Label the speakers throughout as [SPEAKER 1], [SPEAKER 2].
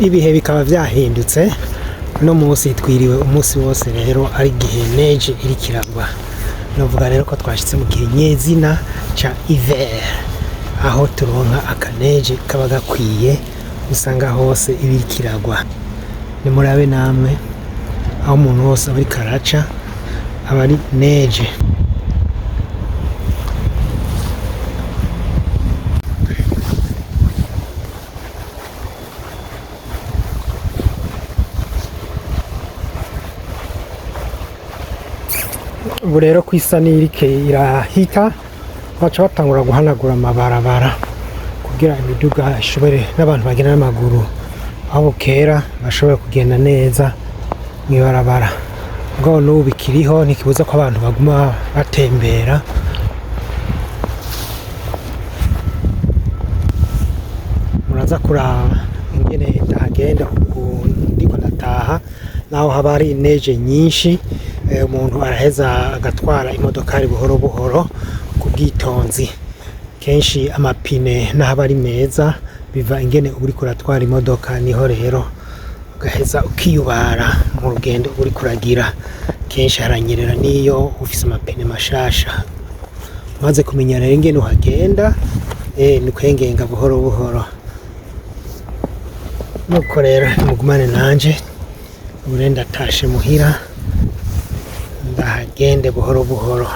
[SPEAKER 1] ibihe bikaba vyahindutse no munsi twiriwe umunsi wose rero ari gihe neige iri kiragwa. Novuga rero ko twashitse mu gihe nyezina ca hiver, aho turonka akaneje kaba gakwiye usanga hose ibiri kiragwa. Nimurabe namwe aho umuntu wose ari karaca aba ari neige. Ubu rero kwisa n'irike irahita baca batangura guhanagura amabarabara kugira imiduga ishobore n'abantu bagenda n'amaguru aho kera bashobora kugenda neza mw'ibarabara. Ngo n'ubu bikiriho ntikibuza ko abantu baguma batembera. Muraza kuraba ingene ndahagenda ndiko ndataha naho haba hari neige nyinshi, umuntu araheza agatwara imodokari buhoro buhoro ku bwitonzi. Kenshi amapine n'ahaba ari meza biva ingene uri kuratwara imodoka, niho rero ugaheza ukiyubara mu rugendo uri kuragira. Kenshi haranyerera niyo ufise amapine mashasha. Maze kumenya rero ingene uhagenda ni kwengenga buhoro buhoro. Nuko rero mugumane nanje ubu ndatashe muhira, ndahagende buhoro buhoro.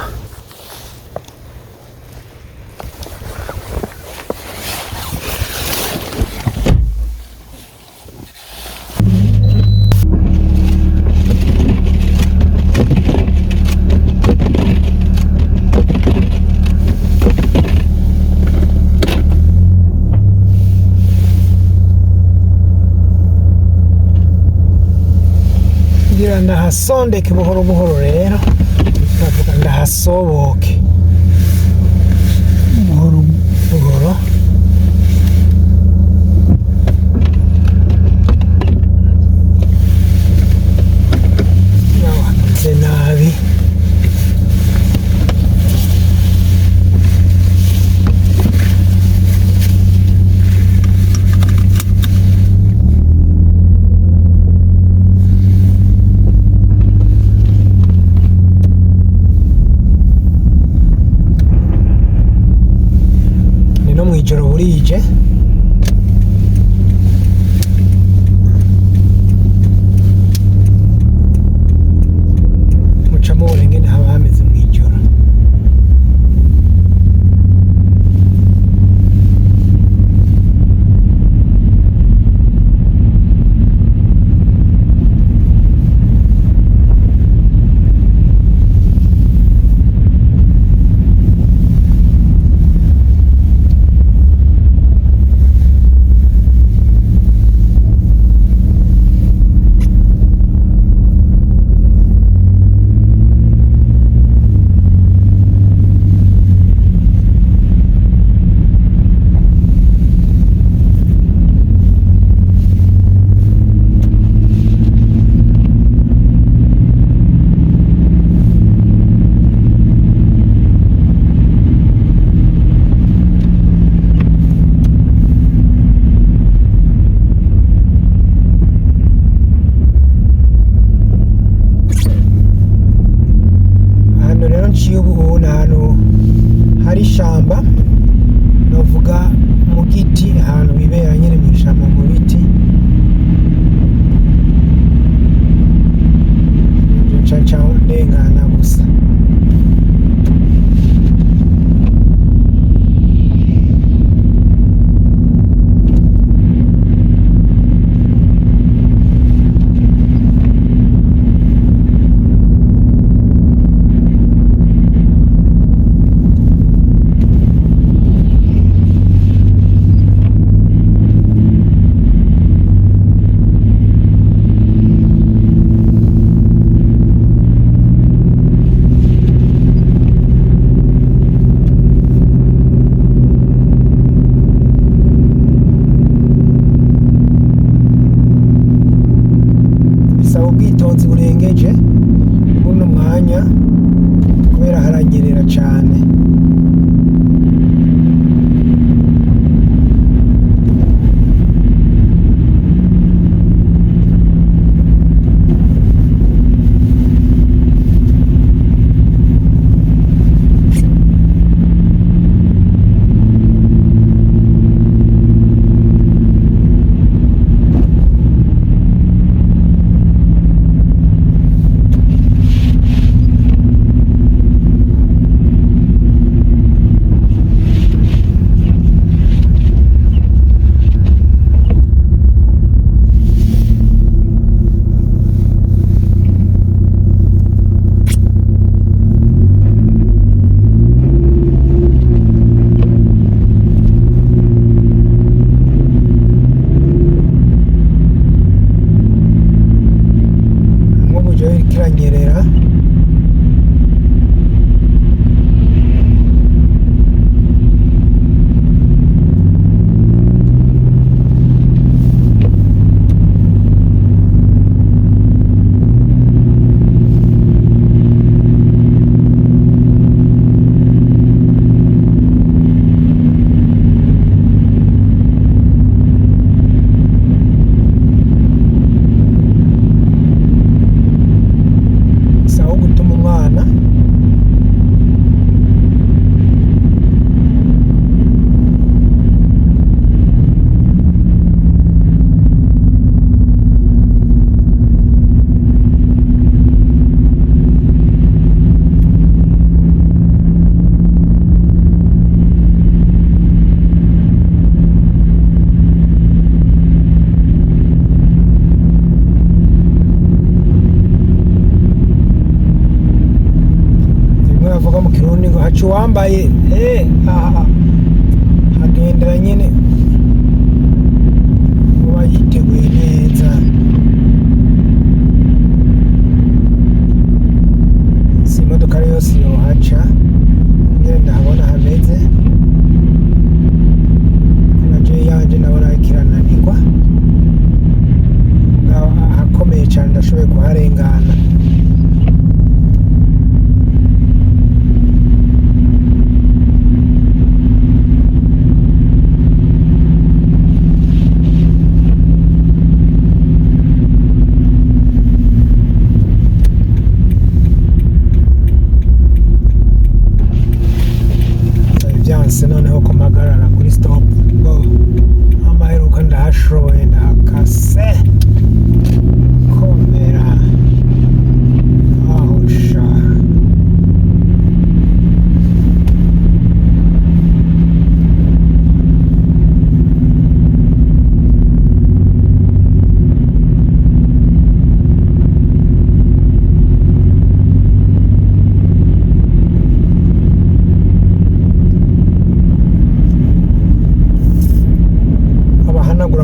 [SPEAKER 1] Ngira ndahasondeke buhoro buhoro rero, ndavuga ndahasoboke buhoro buhoro. Naho hameze nabi. Mwijoro burije, muca mubona ingene haba hameze mwijoro. Ubu ni ahantu hari ishamba, novuga mu giti, ahantu bibera nyine mu ishamba mu biti. Nca ndengana gusa. Ubwitonzi burengeje buno mwanya kubera haranyerera cyane. yambaye aha hagendera nyene uba yiteguye neza. Si imodoka yose yohaca ngene ndahabona hameze naje yanje ndabona ikirananirwa ahakomeye cyane ndashoboye kuharengana. Byanse noneho ko mpagarara kuri stop amaheruka ndahashoboye ndahakase komera aho sha.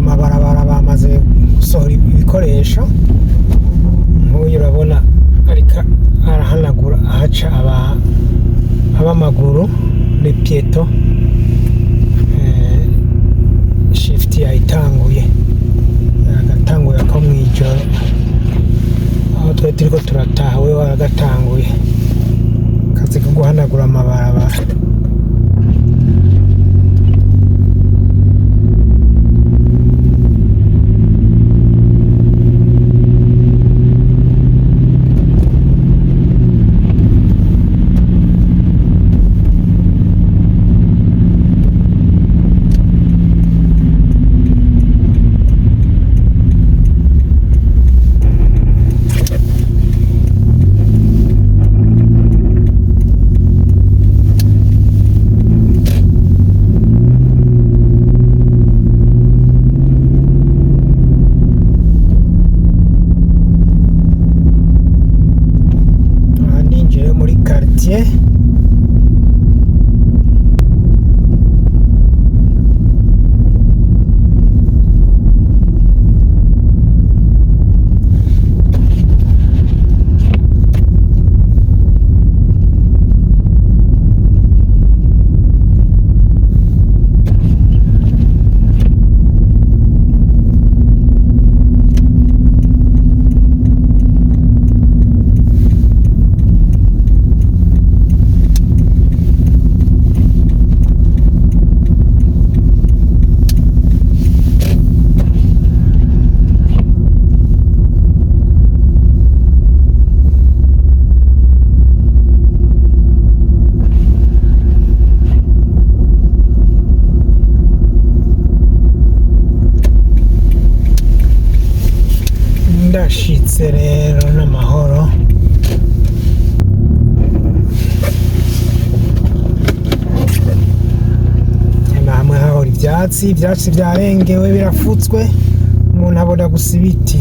[SPEAKER 1] Amabarabara bamaze gusohora ibikoresho nk'uyu urabona ariko arahanagura ahaca ab'amaguru les piétons. Shift yayitanguye agatanguye ko mwijoro aho twe turiko turataha we waragatanguye kazi ko guhanagura amabarabara. quartier. Ndashitse rero n'amahoro. Namwe hahora ivyatsi vyarengewe birafutswe umuntu abona gusa ibiti.